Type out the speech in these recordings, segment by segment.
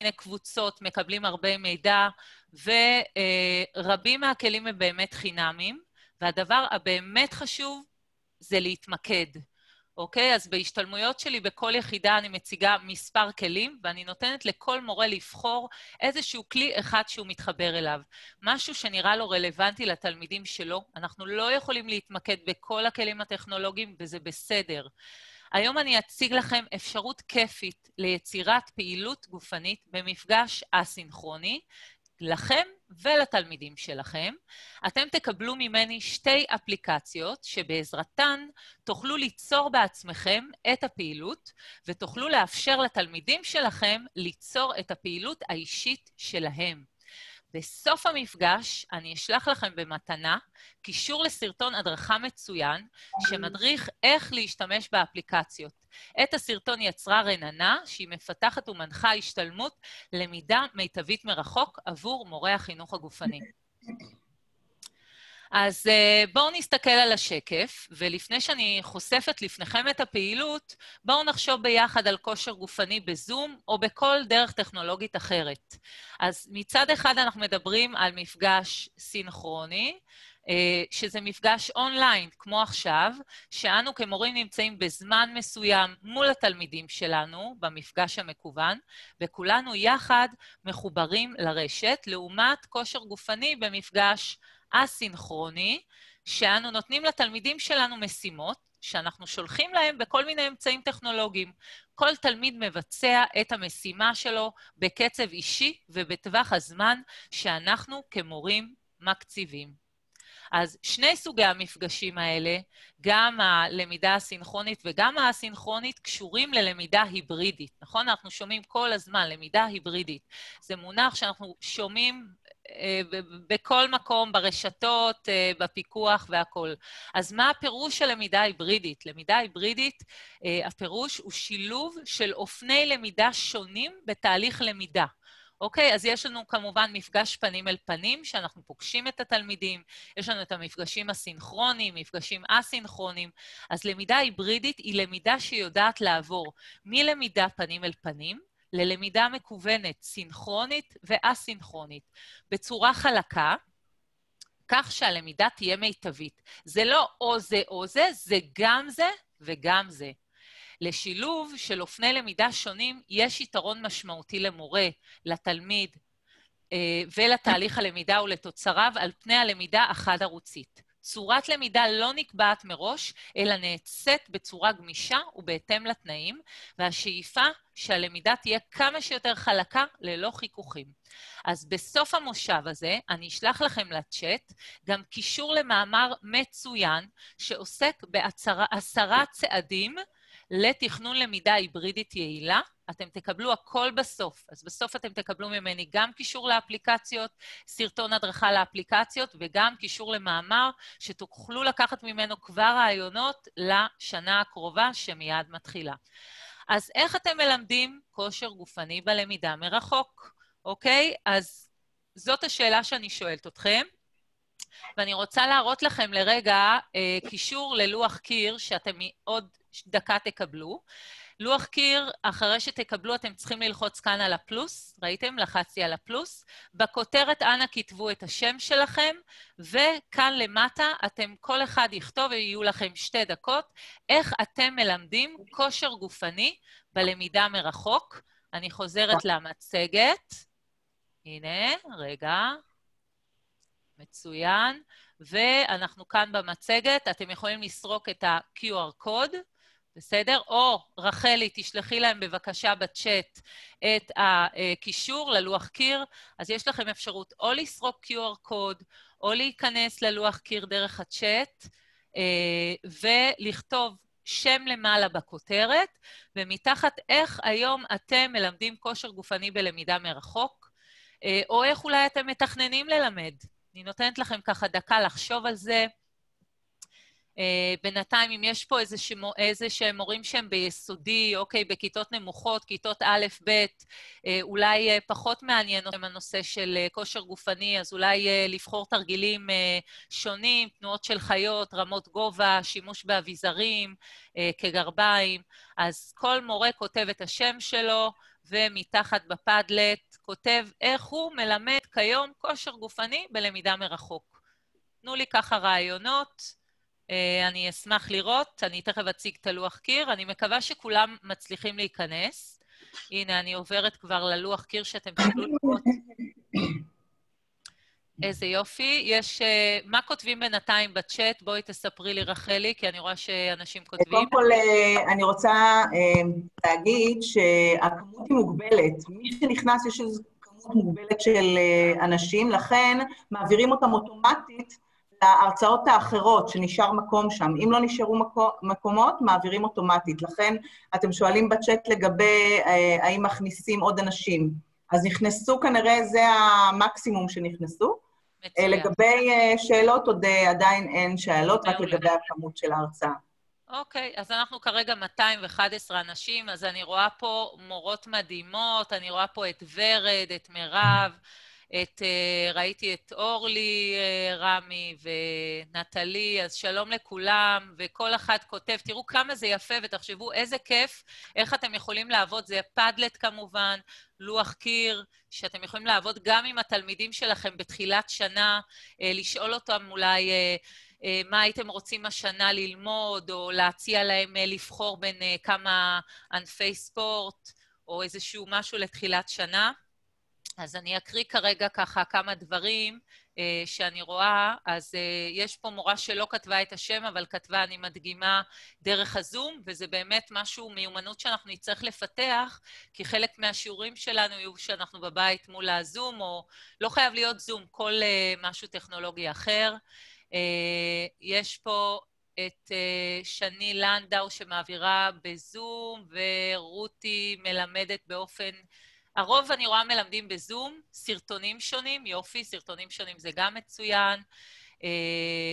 מיני קבוצות, מקבלים הרבה מידע, ורבים מהכלים הם באמת חינמים, והדבר הבאמת חשוב זה להתמקד. אוקיי? אז בהשתלמויות שלי בכל יחידה אני מציגה מספר כלים, ואני נותנת לכל מורה לבחור איזשהו כלי אחד שהוא מתחבר אליו. משהו שנראה לו רלוונטי לתלמידים שלו. אנחנו לא יכולים להתמקד בכל הכלים הטכנולוגיים, וזה בסדר. היום אני אציג לכם אפשרות כיפית ליצירת פעילות גופנית במפגש אסינכרוני, לכם ולתלמידים שלכם. אתם תקבלו ממני 2 אפליקציות שבעזרתן תוכלו ליצור בעצמכם את הפעילות ותוכלו לאפשר לתלמידים שלכם ליצור את הפעילות האישית שלהם. בסוף המפגש אני אשלח לכם במתנה קישור לסרטון הדרכה מצוין שמדריך איך להשתמש באפליקציות. את הסרטון יצרה רננה שהיא מפתחת ומנחה השתלמות למידה מיטבית מרחוק עבור מורי החינוך הגופני. אז בואו נסתכל על השקף, ולפני שאני חושפת לפניכם את הפעילות, בואו נחשוב ביחד על כושר גופני בזום או בכל דרך טכנולוגית אחרת. אז מצד אחד אנחנו מדברים על מפגש סינכרוני, שזה מפגש אונליין, כמו עכשיו, שאנו כמורים נמצאים בזמן מסוים מול התלמידים שלנו, במפגש המקוון, וכולנו יחד מחוברים לרשת, לעומת כושר גופני במפגש אסינכרוני, שאנו נותנים לתלמידים שלנו משימות, שאנחנו שולחים להם בכל מיני אמצעים טכנולוגיים. כל תלמיד מבצע את המשימה שלו בקצב אישי ובטווח הזמן שאנחנו כמורים מקציבים. אז 2 סוגי המפגשים האלה, גם הלמידה הסינכרונית וגם האסינכרונית, קשורים ללמידה היברידית, נכון? אנחנו שומעים כל הזמן למידה היברידית. זה מונח שאנחנו שומעים בכל מקום, ברשתות, בפיקוח והכל. אז מה הפירוש של למידה היברידית? למידה היברידית, הפירוש הוא שילוב של אופני למידה שונים בתהליך למידה. אוקיי, אז יש לנו כמובן מפגש פנים אל פנים, שאנחנו פוגשים את התלמידים, יש לנו את המפגשים הסינכרוניים, מפגשים אסינכרוניים, אז למידה היברידית היא למידה שיודעת לעבור מלמידה פנים אל פנים, ללמידה מקוונת, סינכרונית ואסינכרונית, בצורה חלקה, כך שהלמידה תהיה מיטבית. זה לא או זה או זה, זה גם זה וגם זה. לשילוב של אופני למידה שונים יש יתרון משמעותי למורה, לתלמיד ולתהליך הלמידה ולתוצריו על פני הלמידה החד-ערוצית. צורת למידה לא נקבעת מראש, אלא נעצית בצורה גמישה ובהתאם לתנאים, והשאיפה שהלמידה תהיה כמה שיותר חלקה ללא חיכוכים. אז בסוף המושב הזה אני אשלח לכם לצ'אט גם קישור למאמר מצוין שעוסק ב10 צעדים לתכנון למידה היברידית יעילה. אתם תקבלו הכל בסוף. אז בסוף אתם תקבלו ממני גם קישור לאפליקציות, סרטון הדרכה לאפליקציות, וגם קישור למאמר שתוכלו לקחת ממנו כבר רעיונות לשנה הקרובה שמיד מתחילה. אז איך אתם מלמדים כושר גופני בלמידה מרחוק? אוקיי? אז זאת השאלה שאני שואלת אתכם. ואני רוצה להראות לכם לרגע קישור ללוח קיר שאתם עוד דקה תקבלו. לוח קיר, אחרי שתקבלו אתם צריכים ללחוץ כאן על הפלוס, ראיתם? לחצתי על הפלוס. בכותרת אנא כתבו את השם שלכם, וכאן למטה אתם כל אחד יכתוב, ויהיו לכם 2 דקות, איך אתם מלמדים כושר גופני בלמידה מרחוק. אני חוזרת למצגת. הנה, רגע. מצוין. ואנחנו כאן במצגת, אתם יכולים לסרוק את ה-QR קוד, בסדר? או רחלי, תשלחי להם בבקשה בצ'אט את הקישור ללוח קיר, אז יש לכם אפשרות או לסרוק QR קוד, או להיכנס ללוח קיר דרך הצ'אט, ולכתוב שם למעלה בכותרת, ומתחת איך היום אתם מלמדים כושר גופני בלמידה מרחוק, או איך אולי אתם מתכננים ללמד. אני נותנת לכם ככה דקה לחשוב על זה. בינתיים, אם יש פה איזה שהם מורים שהם ביסודי, אוקיי, בכיתות נמוכות, כיתות א', ב', אולי פחות מעניין אותם הנושא של כושר גופני, אז אולי לבחור תרגילים שונים, תנועות של חיות, רמות גובה, שימוש באביזרים, כגרביים. אז כל מורה כותב את השם שלו, ומתחת בפדלט כותב איך הוא מלמד כיום כושר גופני בלמידה מרחוק. תנו לי ככה רעיונות, אני אשמח לראות, אני תכף אציג את הלוח קיר, אני מקווה שכולם מצליחים להיכנס. הנה, אני עוברת כבר ללוח קיר שאתם תוכלו לראות. איזה יופי. יש, מה כותבים בינתיים בצ'אט? בואי תספרי לי רחלי, כי אני רואה שאנשים כותבים. קודם כל, אני רוצה להגיד שהכמות היא מוגבלת. מי שנכנס, יש איזו כמות מוגבלת של אנשים, לכן מעבירים אותם אוטומטית להרצאות האחרות, שנשאר מקום שם. אם לא נשארו מקומות, מעבירים אוטומטית. לכן אתם שואלים בצ'אט לגבי האם מכניסים עוד אנשים. אז נכנסו, כנראה זה המקסימום שנכנסו. מצוין. לגבי שאלות, עוד עדיין אין שאלות, רק לגבי הכמות של ההרצאה. אוקיי, אז אנחנו כרגע 211 אנשים, אז אני רואה פה מורות מדהימות, אני רואה פה את ורד, את מירב, ראיתי את אורלי, רמי ונטלי, אז שלום לכולם, וכל אחד כותב, תראו כמה זה יפה ותחשבו איזה כיף, איך אתם יכולים לעבוד, זה פדלט כמובן, לוח קיר, שאתם יכולים לעבוד גם עם התלמידים שלכם בתחילת שנה, לשאול אותם אולי מה הייתם רוצים השנה ללמוד, או להציע להם לבחור בין כמה ענפי ספורט, או איזשהו משהו לתחילת שנה. אז אני אקריא כרגע ככה כמה דברים שאני רואה. אז יש פה מורה שלא כתבה את השם, אבל כתבה, אני מדגימה, דרך הזום, וזה באמת משהו, מיומנות שאנחנו נצטרך לפתח, כי חלק מהשיעורים שלנו יהיו שאנחנו בבית מול הזום, או לא חייב להיות זום, כל משהו טכנולוגי אחר. יש פה את שני לנדאו שמעבירה בזום, ורותי מלמדת באופן... הרוב אני רואה מלמדים בזום, סרטונים שונים, יופי, סרטונים שונים זה גם מצוין.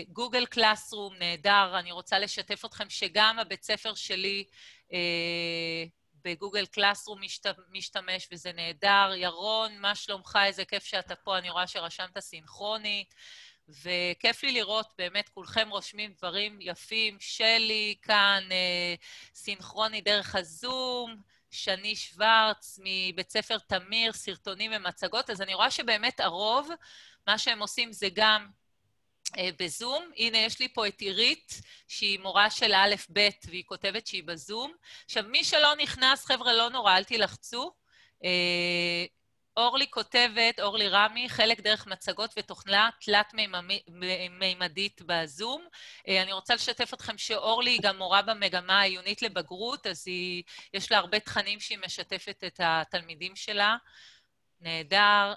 גוגל קלאסרום, נהדר, אני רוצה לשתף אתכם שגם הבית ספר שלי בגוגל קלאסרום משתמש וזה נהדר. ירון, מה שלומך? איזה כיף שאתה פה, אני רואה שרשמת סינכרוני. וכיף לי לראות, באמת, כולכם רושמים דברים יפים. שלי כאן, סינכרוני דרך הזום, שני שוורץ מבית ספר תמיר, סרטונים ומצגות. אז אני רואה שבאמת הרוב, מה שהם עושים זה גם בזום. הנה, יש לי פה את עירית, שהיא מורה של א' ב', והיא כותבת שהיא בזום. עכשיו, מי שלא נכנס, חבר'ה, לא נורא, אל תלחצו. אורלי כותבת, אורלי רמי, חלק דרך מצגות ותוכנה תלת-מימדית בזום. אני רוצה לשתף אתכם שאורלי היא גם מורה במגמה העיונית לבגרות, אז יש לה הרבה תכנים שהיא משתפת את התלמידים שלה. נהדר.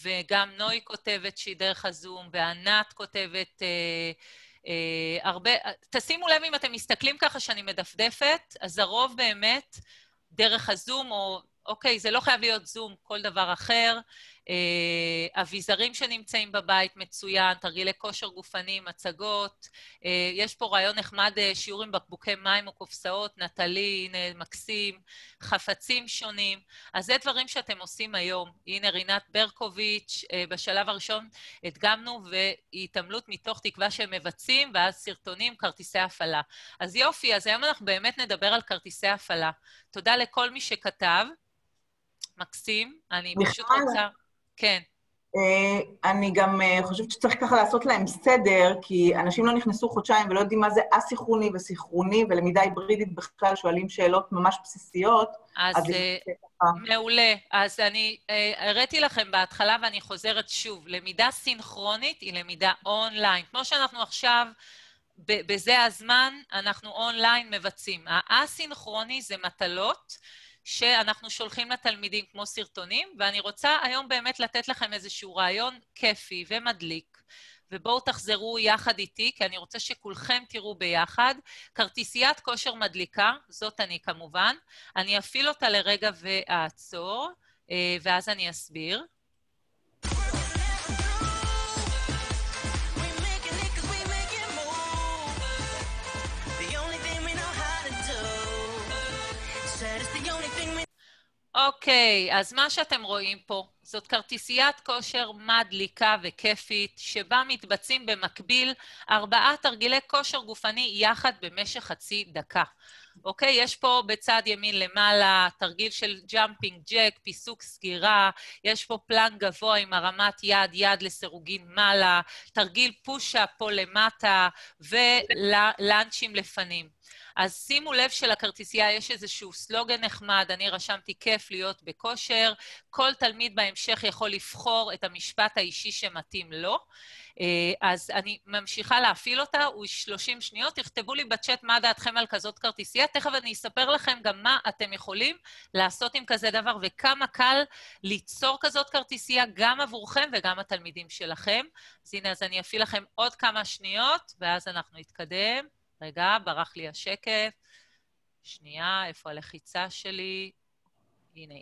וגם נוי כותבת שהיא דרך הזום, וענת כותבת הרבה... תשימו לב אם אתם מסתכלים ככה שאני מדפדפת, אז הרוב באמת דרך הזום או... אוקיי, זה לא חייב להיות זום, כל דבר אחר. אביזרים שנמצאים בבית מצוין, תרגילי כושר גופני, מצגות. יש פה רעיון נחמד, שיעור עם בקבוקי מים או קופסאות, נטלי, הנה מקסים, חפצים שונים. אז זה דברים שאתם עושים היום. הנה רינת ברקוביץ', בשלב הראשון הדגמנו, והיא התעמלות מתוך תקווה שהם מבצעים, ואז סרטונים, כרטיסי הפעלה. אז יופי, אז היום אנחנו באמת נדבר על כרטיסי הפעלה. תודה לכל מי שכתב. מקסים, אני פשוט רוצה... כן. אני גם חושבת שצריך ככה לעשות להם סדר, כי אנשים לא נכנסו חודשיים ולא יודעים מה זה אסיכרוני וסיכרוני, ולמידה היברידית בכלל שואלים שאלות ממש בסיסיות. אז מעולה. אז אני הראיתי לכם בהתחלה ואני חוזרת שוב, למידה סינכרונית היא למידה אונליין. כמו שאנחנו עכשיו, בזה הזמן, אנחנו אונליין מבצעים. האסינכרוני זה מטלות, שאנחנו שולחים לתלמידים כמו סרטונים, ואני רוצה היום באמת לתת לכם איזשהו רעיון כיפי ומדליק, ובואו תחזרו יחד איתי, כי אני רוצה שכולכם תראו ביחד. כרטיסיית כושר מדליקה, זאת אני כמובן, אני אפעיל אותה לרגע ואעצור, ואז אני אסביר. אוקיי, אז מה שאתם רואים פה, זאת כרטיסיית כושר מדליקה וכיפית, שבה מתבצעים במקביל 4 תרגילי כושר גופני יחד במשך חצי דקה. אוקיי? יש פה בצד ימין למעלה תרגיל של ג'אמפינג ג'ק, פיסוק סגירה, יש פה פלנק גבוה עם הרמת יד לסירוגין מעלה, תרגיל פוש-אפ פה למטה ולאנצ'ים לפנים. אז שימו לב שלכרטיסייה יש איזשהו סלוגן נחמד, אני רשמתי כיף להיות בכושר, כל תלמיד בהמשך יכול לבחור את המשפט האישי שמתאים לו, אז אני ממשיכה להפעיל אותה, הוא 30 שניות, תכתבו לי בצ'אט מה דעתכם על כזאת כרטיסייה, תכף אני אספר לכם גם מה אתם יכולים לעשות עם כזה דבר, וכמה קל ליצור כזאת כרטיסייה גם עבורכם וגם התלמידים שלכם. אז הנה, אז אני אפעיל לכם עוד כמה שניות, ואז אנחנו נתקדם. רגע, ברח לי השקף. שנייה, איפה הלחיצה שלי? הנה,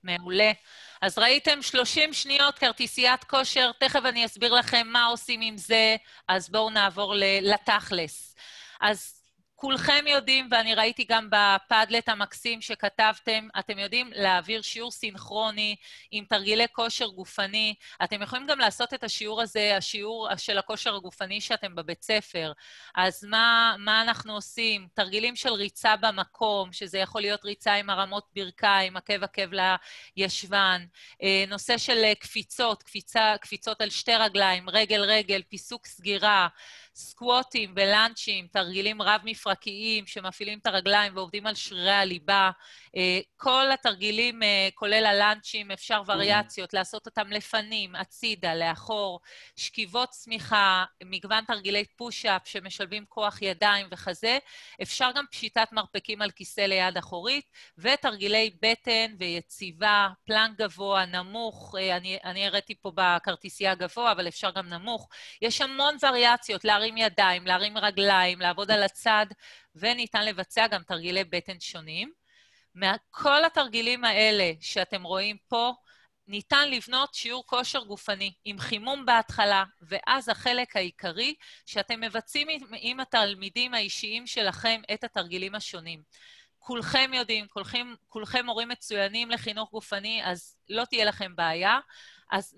מעולה. אז ראיתם 30 שניות כרטיסיית כושר, תכף אני אסביר לכם מה עושים עם זה, אז בואו נעבור לתכלס. אז כולכם יודעים, ואני ראיתי גם בפאדלט המקסים שכתבתם, אתם יודעים להעביר שיעור סינכרוני עם תרגילי כושר גופני, אתם יכולים גם לעשות את השיעור הזה, השיעור של הכושר הגופני שאתם בבית ספר. אז מה אנחנו עושים? תרגילים של ריצה במקום, שזה יכול להיות ריצה עם הרמות ברכיים, עקב לישבן, נושא של קפיצות על שתי רגליים, רגל, פיסוק סגירה, סקווטים ולאנצ'ים, תרגילים רב-מפרקיים שמפעילים את הרגליים ועובדים על שרירי הליבה. כל התרגילים, כולל הלאנצ'ים, אפשר וריאציות, לעשות אותם לפנים, הצידה, לאחור, שכיבות צמיחה, מגוון תרגילי פוש-אפ שמשלבים כוח ידיים וחזה. אפשר גם פשיטת מרפקים על כיסא ליד אחורית, ותרגילי בטן ויציבה, פלנק גבוה, נמוך, אני הראיתי פה בכרטיסייה גבוה, אבל אפשר גם נמוך. יש המון וריאציות, להרים ידיים, להרים רגליים, לעבוד על הצד, וניתן לבצע גם תרגילי בטן שונים. מכל התרגילים האלה שאתם רואים פה, ניתן לבנות שיעור כושר גופני עם חימום בהתחלה, ואז החלק העיקרי שאתם מבצעים עם התלמידים האישיים שלכם את התרגילים השונים. כולכם יודעים, כולכם מורים מצוינים לחינוך גופני, אז לא תהיה לכם בעיה. אז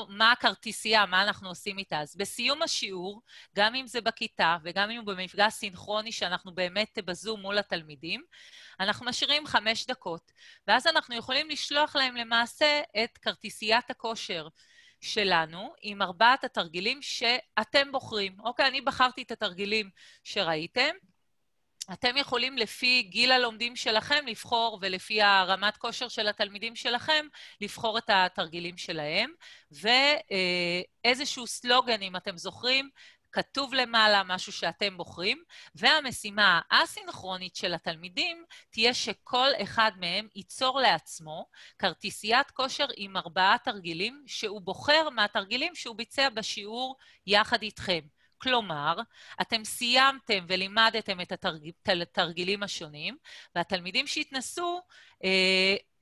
מה הכרטיסייה, מה אנחנו עושים איתה? אז בסיום השיעור, גם אם זה בכיתה וגם אם הוא במפגש סינכרוני שאנחנו באמת בזום מול התלמידים, אנחנו משאירים 5 דקות, ואז אנחנו יכולים לשלוח להם למעשה את כרטיסיית הכושר שלנו עם 4 התרגילים שאתם בוחרים. אוקיי, אני בחרתי את התרגילים שראיתם, אתם יכולים לפי גיל הלומדים שלכם לבחור, ולפי הרמת כושר של התלמידים שלכם, לבחור את התרגילים שלהם, ואיזשהו סלוגן, אם אתם זוכרים, כתוב למעלה משהו שאתם בוחרים, והמשימה האסינכרונית של התלמידים תהיה שכל אחד מהם ייצור לעצמו כרטיסיית כושר עם 4 תרגילים, שהוא בוחר מהתרגילים שהוא ביצע בשיעור יחד איתכם. כלומר, אתם סיימתם ולימדתם את התרגילים השונים, והתלמידים שהתנסו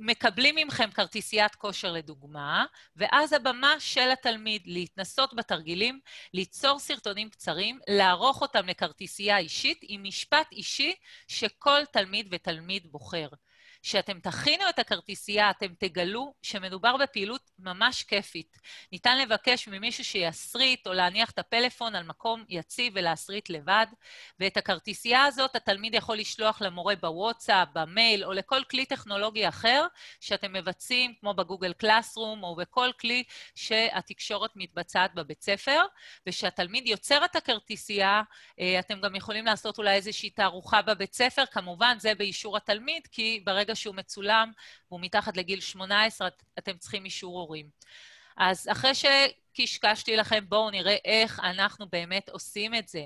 מקבלים ממכם כרטיסיית כושר לדוגמה, ואז הבמה של התלמיד להתנסות בתרגילים, ליצור סרטונים קצרים, לערוך אותם לכרטיסייה אישית עם משפט אישי שכל תלמיד ותלמיד בוחר. כשאתם תכינו את הכרטיסייה, אתם תגלו שמדובר בפעילות ממש כיפית. ניתן לבקש ממישהו שיסריט או להניח את הפלאפון על מקום יציב ולהסריט לבד, ואת הכרטיסייה הזאת התלמיד יכול לשלוח למורה בוואטסאפ, במייל או לכל כלי טכנולוגי אחר שאתם מבצעים, כמו בגוגל קלאסרום או בכל כלי שהתקשורת מתבצעת בבית ספר, ושהתלמיד יוצר את הכרטיסייה, אתם גם יכולים לעשות אולי איזושהי תערוכה בבית ספר, כמובן זה באישור התלמיד, כי ברגע שהוא מצולם והוא מתחת לגיל 18, אתם צריכים אישור הורים. אז אחרי שקשקשתי לכם, בואו נראה איך אנחנו באמת עושים את זה.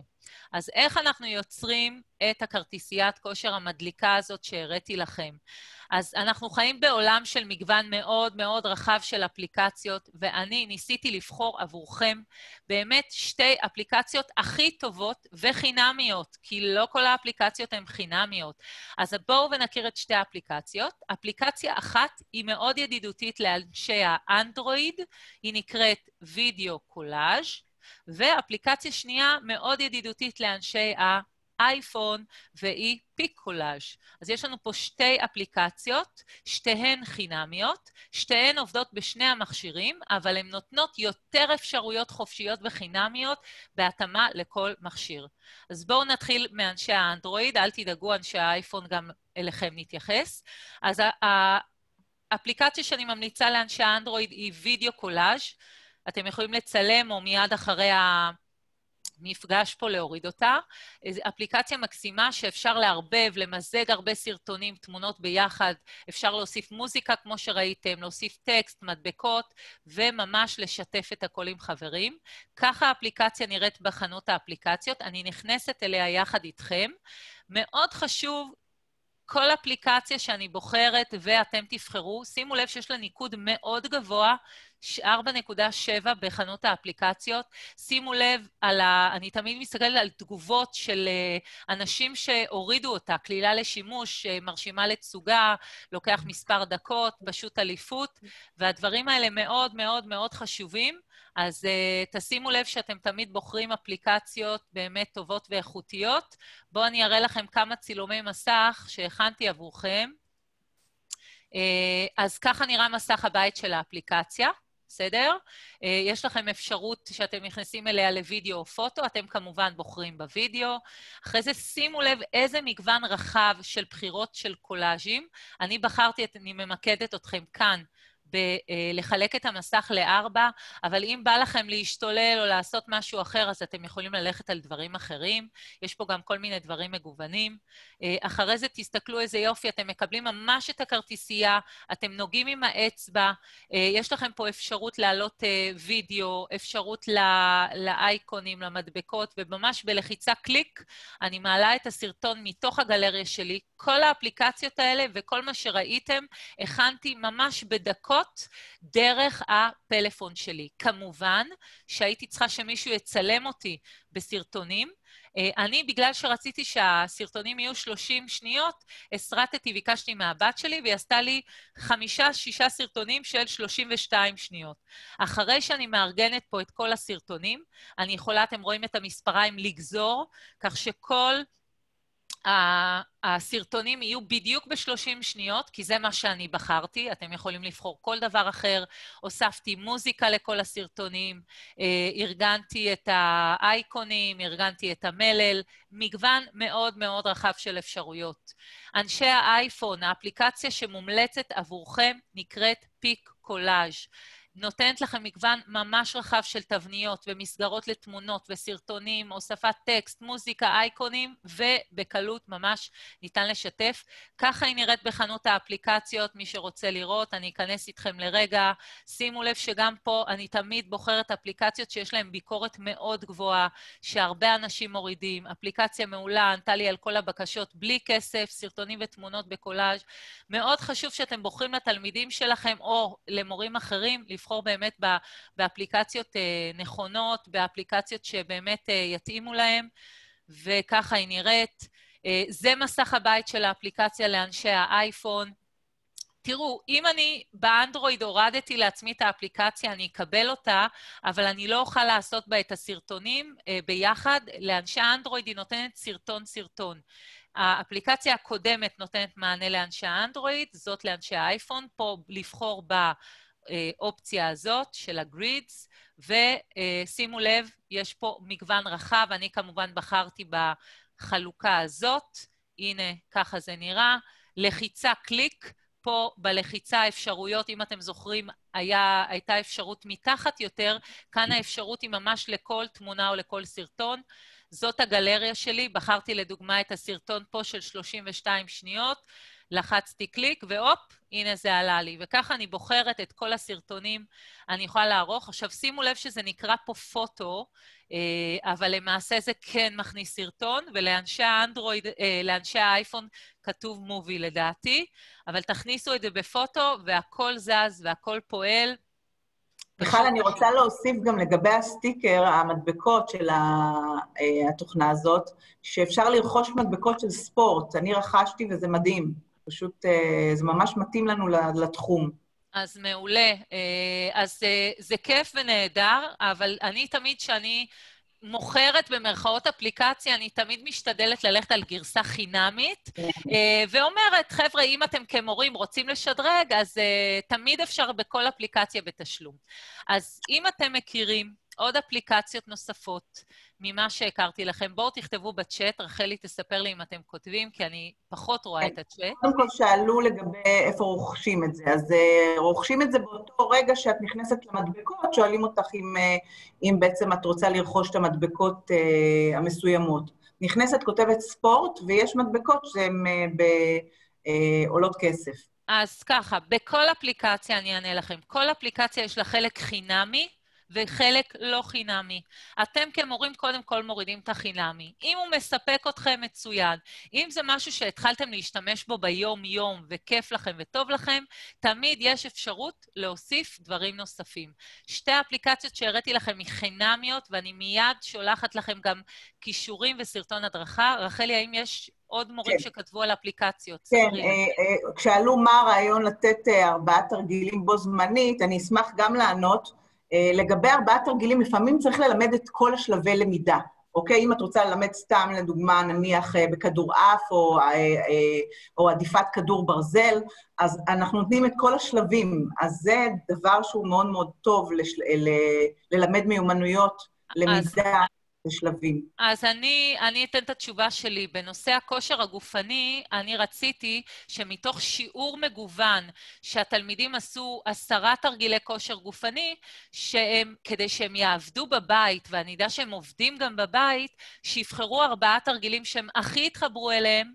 אז איך אנחנו יוצרים את הכרטיסיית כושר המדליקה הזאת שהראיתי לכם? אז אנחנו חיים בעולם של מגוון מאוד מאוד רחב של אפליקציות, ואני ניסיתי לבחור עבורכם באמת שתי אפליקציות הכי טובות וחינמיות, כי לא כל האפליקציות הן חינמיות. אז בואו ונכיר את שתי האפליקציות. אפליקציה אחת היא מאוד ידידותית לאנשי האנדרואיד, היא נקראת וידאו קולאז', ואפליקציה שנייה מאוד ידידותית לאנשי האייפון, והיא פיק קולאז'. אז יש לנו פה שתי אפליקציות, שתיהן חינמיות, שתיהן עובדות בשני המכשירים, אבל הן נותנות יותר אפשרויות חופשיות וחינמיות בהתאמה לכל מכשיר. אז בואו נתחיל מאנשי האנדרואיד, אל תדאגו, אנשי האייפון גם אליכם נתייחס. אז האפליקציה שאני ממליצה לאנשי האנדרואיד היא וידאו קולאז'. אתם יכולים לצלם או מיד אחרי המפגש פה להוריד אותה. זו אפליקציה מקסימה שאפשר לערבב, למזג הרבה סרטונים, תמונות ביחד, אפשר להוסיף מוזיקה כמו שראיתם, להוסיף טקסט, מדבקות, וממש לשתף את הכל עם חברים. ככה האפליקציה נראית בחנות האפליקציות, אני נכנסת אליה יחד איתכם. מאוד חשוב, כל אפליקציה שאני בוחרת ואתם תבחרו, שימו לב שיש לה ניקוד מאוד גבוה, 4.7 בחנות האפליקציות. שימו לב, אני תמיד מסתכלת על תגובות של אנשים שהורידו אותה, כלילה לשימוש, מרשימה לתסוגה, לוקח מספר דקות, פשוט אליפות, והדברים האלה מאוד מאוד מאוד חשובים. אז תשימו לב שאתם תמיד בוחרים אפליקציות באמת טובות ואיכותיות. בואו אני אראה לכם כמה צילומי מסך שהכנתי עבורכם. אז ככה נראה מסך הבית של האפליקציה, בסדר? יש לכם אפשרות שאתם נכנסים אליה לוידאו או פוטו, אתם כמובן בוחרים בוידאו. אחרי זה שימו לב איזה מגוון רחב של בחירות של קולאז'ים. אני בחרתי, אני ממקדת אתכם כאן, לחלק את המסך ל4, אבל אם בא לכם להשתולל או לעשות משהו אחר, אז אתם יכולים ללכת על דברים אחרים. יש פה גם כל מיני דברים מגוונים. אחרי זה תסתכלו איזה יופי, אתם מקבלים ממש את הכרטיסייה, אתם נוגעים עם האצבע, יש לכם פה אפשרות להעלות וידאו, אפשרות לאייקונים, למדבקות, וממש בלחיצה קליק, אני מעלה את הסרטון מתוך הגלריה שלי. כל האפליקציות האלה וכל מה שראיתם, הכנתי ממש בדקות, דרך הפלאפון שלי. כמובן שהייתי צריכה שמישהו יצלם אותי בסרטונים. אני, בגלל שרציתי שהסרטונים יהיו 30 שניות, הסרטתי, ביקשתי מהבת שלי, והיא עשתה לי 5-6 סרטונים של 32 שניות. אחרי שאני מארגנת פה את כל הסרטונים, אני יכולה, אתם רואים את המספריים, לגזור, כך שכל הסרטונים יהיו בדיוק ב-30 שניות, כי זה מה שאני בחרתי, אתם יכולים לבחור כל דבר אחר, הוספתי מוזיקה לכל הסרטונים, ארגנתי את האייקונים, ארגנתי את המלל, מגוון מאוד מאוד רחב של אפשרויות. אנשי האייפון, האפליקציה שמומלצת עבורכם נקראת פיק קולאז'. נותנת לכם מגוון ממש רחב של תבניות ומסגרות לתמונות וסרטונים, הוספת טקסט, מוזיקה, אייקונים, ובקלות ממש ניתן לשתף. ככה היא נראית בחנות האפליקציות, מי שרוצה לראות, אני אכנס איתכם לרגע. שימו לב שגם פה אני תמיד בוחרת אפליקציות שיש להן ביקורת מאוד גבוהה, שהרבה אנשים מורידים. אפליקציה מעולה, ענתה לי על כל הבקשות בלי כסף, סרטונים ותמונות בקולאז'. מאוד חשוב שאתם בוחרים לתלמידים שלכם או למורים אחרים, לבחור באמת באפליקציות נכונות, באפליקציות שבאמת יתאימו להם, וככה היא נראית. זה מסך הבית של האפליקציה לאנשי האייפון. תראו, אם אני באנדרואיד הורדתי לעצמי את האפליקציה, אני אקבל אותה, אבל אני לא אוכל לעשות בה את הסרטונים ביחד. לאנשי האנדרואיד היא נותנת סרטון. האפליקציה הקודמת נותנת מענה לאנשי האנדרואיד, זאת לאנשי האייפון, פה לבחור באופציה הזאת של הגרידס, ושימו לב, יש פה מגוון רחב, אני כמובן בחרתי בחלוקה הזאת, הנה ככה זה נראה, לחיצה קליק, פה בלחיצה האפשרויות, אם אתם זוכרים, הייתה אפשרות מתחת יותר, כאן האפשרות היא ממש לכל תמונה או לכל סרטון, זאת הגלריה שלי, בחרתי לדוגמה את הסרטון פה של 32 שניות, לחצתי קליק, והופ, הנה זה עלה לי. וככה אני בוחרת את כל הסרטונים, אני יכולה לערוך. עכשיו, שימו לב שזה נקרא פה פוטו, אבל למעשה זה כן מכניס סרטון, ולאנשי האנדרואיד, לאנשי האייפון כתוב מובי לדעתי, אבל תכניסו את זה בפוטו, והכל זז והכל פועל. מיכל, אני רוצה להוסיף גם לגבי הסטיקר, המדבקות של התוכנה הזאת, שאפשר לרכוש מדבקות של ספורט. אני רכשתי וזה מדהים. פשוט, זה ממש מתאים לנו לתחום. אז מעולה. אז זה כיף ונהדר, אבל אני תמיד שאני מוכרת במרכאות אפליקציה, אני תמיד משתדלת ללכת על גרסה חינמית, ואומרת, חבר'ה, אם אתם כמורים רוצים לשדרג, אז תמיד אפשר בכל אפליקציה בתשלום. אז אם אתם מכירים עוד אפליקציות נוספות ממה שהכרתי לכם, בואו תכתבו בצ'אט, רחלי תספר לי אם אתם כותבים, כי אני פחות רואה את הצ'אט. קודם כל שאלו לגבי איפה רוכשים את זה, אז רוכשים את זה באותו רגע שאת נכנסת למדבקות, שואלים אותך אם בעצם את רוצה לרכוש את המדבקות המסוימות. נכנסת, כותבת ספורט, ויש מדבקות שהן עולות כסף. אז ככה, בכל אפליקציה אני אענה לכם, כל אפליקציה יש לה חלק חינמי, וחלק לא חינמי. אתם כמורים קודם כל מורידים את החינמי. אם הוא מספק אתכם מצוין, אם זה משהו שהתחלתם להשתמש בו ביום-יום וכיף לכם וטוב לכם, תמיד יש אפשרות להוסיף דברים נוספים. שתי האפליקציות שהראיתי לכם היא חינמיות, ואני מיד שולחת לכם גם קישורים וסרטון הדרכה. רחלי, האם יש עוד מורים שכתבו על אפליקציות? כן, כשאלו מה הרעיון לתת 4 תרגילים בו זמנית, אני אשמח גם לענות. לגבי 4 תרגילים, לפעמים צריך ללמד את כל השלבי למידה, אוקיי? אם את רוצה ללמד סתם, לדוגמה, נניח בכדורעף או עדיפת כדור ברזל, אז אנחנו נותנים את כל השלבים, אז זה דבר שהוא מאוד מאוד טוב ללמד מיומנויות למידה בשלבים. אז אני אתן את התשובה שלי. בנושא הכושר הגופני, אני רציתי שמתוך שיעור מגוון שהתלמידים עשו 10 תרגילי כושר גופני, כדי שהם יעבדו בבית, ואני יודע שהם עובדים גם בבית, שיבחרו 4 תרגילים שהם הכי התחברו אליהם,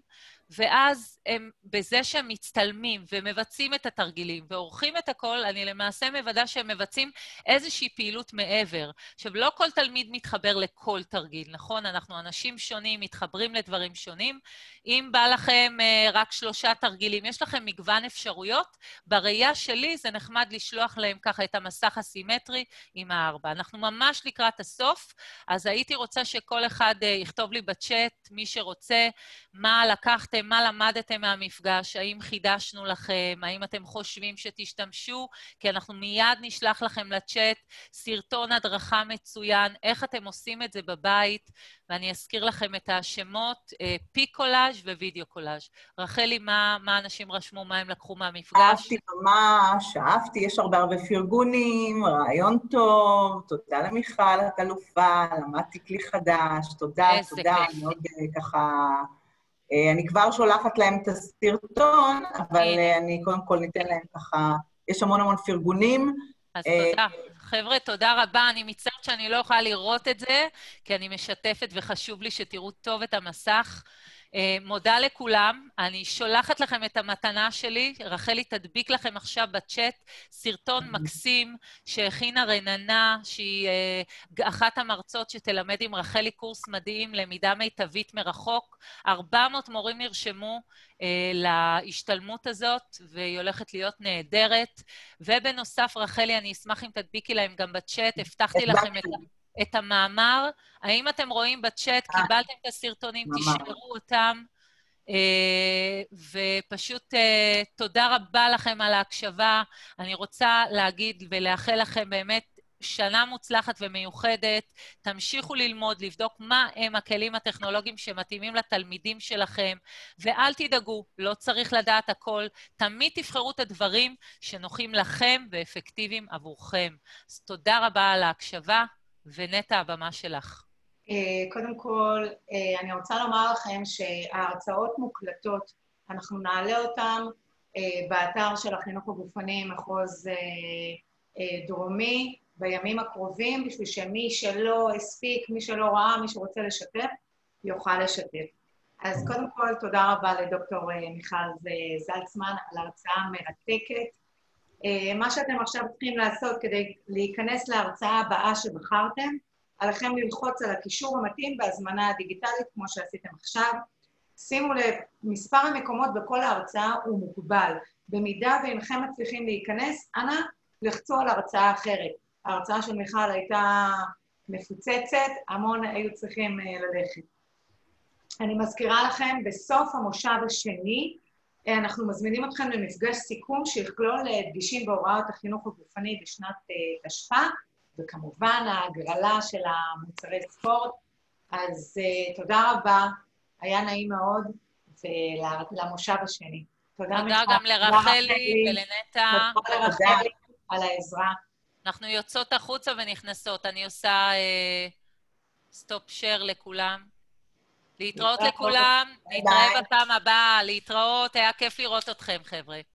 ואז הם, בזה שהם מצטלמים ומבצעים את התרגילים ועורכים את הכל, אני למעשה מוודא שהם מבצעים איזושהי פעילות מעבר. עכשיו, לא כל תלמיד מתחבר לכל תרגיל, נכון? אנחנו אנשים שונים, מתחברים לדברים שונים. אם בא לכם רק 3 תרגילים, יש לכם מגוון אפשרויות. בראייה שלי זה נחמד לשלוח להם ככה את המסך הסימטרי עם 4. אנחנו ממש לקראת הסוף, אז הייתי רוצה שכל אחד יכתוב לי בצ'אט, מי שרוצה, מה לקחתם, מה למדתם מהמפגש, האם חידשנו לכם, האם אתם חושבים שתשתמשו, כי אנחנו מיד נשלח לכם לצ'אט סרטון הדרכה מצוין, איך אתם עושים את זה בבית, ואני אזכיר לכם את השמות, פיקולאז' ווידאו קולאז'. רחלי, מה אנשים רשמו, מה הם לקחו מהמפגש? אהבתי ממש, אהבתי, יש הרבה פרגונים, רעיון טוב, תודה למיכל, את אלופה, למדתי כלי חדש, תודה, מאוד ככה... אני כבר שולחת להם את הסרטון, אבל אני קודם כל ניתן להם ככה, יש המון פרגונים. אז תודה. חבר'ה, תודה רבה. אני מצטערת שאני לא יכולה לראות את זה, כי אני משתפת וחשוב לי שתראו טוב את המסך. מודה לכולם, אני שולחת לכם את המתנה שלי, רחלי תדביק לכם עכשיו בצ'אט סרטון מקסים שהכינה רננה, שהיא אחת המרצות שתלמד עם רחלי קורס מדהים, למידה מיטבית מרחוק. 400 מורים נרשמו להשתלמות הזאת, והיא הולכת להיות נהדרת. ובנוסף, רחלי, אני אשמח אם תדביקי להם גם בצ'אט, הבטחתי לכם את המאמר. האם אתם רואים בצ'אט, קיבלתם את הסרטונים, תשארו אותם, ופשוט תודה רבה לכם על ההקשבה. אני רוצה להגיד ולאחל לכם באמת שנה מוצלחת ומיוחדת, תמשיכו ללמוד, לבדוק מה הם הכלים הטכנולוגיים שמתאימים לתלמידים שלכם, ואל תדאגו, לא צריך לדעת הכל, תמיד תבחרו את הדברים שנוחים לכם ואפקטיביים עבורכם. אז תודה רבה על ההקשבה, ונטע, הבמה שלך. קודם כל, אני רוצה לומר לכם שההרצאות מוקלטות, אנחנו נעלה אותן באתר של החינוך הגופני, מחוז דרומי, בימים הקרובים, בשביל שמי שלא הספיק, מי שלא ראה, מי שרוצה לשתף, יוכל לשתף. אז קודם כל, תודה רבה לדוקטור מיכל זלצמן על ההרצאה המרתקת. מה שאתם עכשיו צריכים לעשות כדי להיכנס להרצאה הבאה שבחרתם, עליכם ללחוץ על הקישור המתאים בהזמנה הדיגיטלית, כמו שעשיתם עכשיו. שימו לב, מספר המקומות בכל ההרצאה הוא מוגבל. במידה ואינכם מצליחים להיכנס, אנא, לחצו על הרצאה אחרת. ההרצאה של מיכל הייתה מפוצצת, המון היו צריכים ללכת. אני מזכירה לכם, בסוף המושב השני, אנחנו מזמינים אתכם למפגש סיכום שיכלול דגשים בהוראות החינוך הגופני בשנת תשפ"א, וכמובן ההגרלה של המוצרי ספורט. אז תודה רבה, היה נעים מאוד, ולמושב השני. תודה גם לרחלי ולנטע. תודה לרחלי על העזרה. אנחנו יוצאות החוצה ונכנסות. אני עושה סטופ שייר לכולם. להתראות לכולם, נתראה בפעם הבאה, להתראות, היה כיף לראות אתכם, חבר'ה.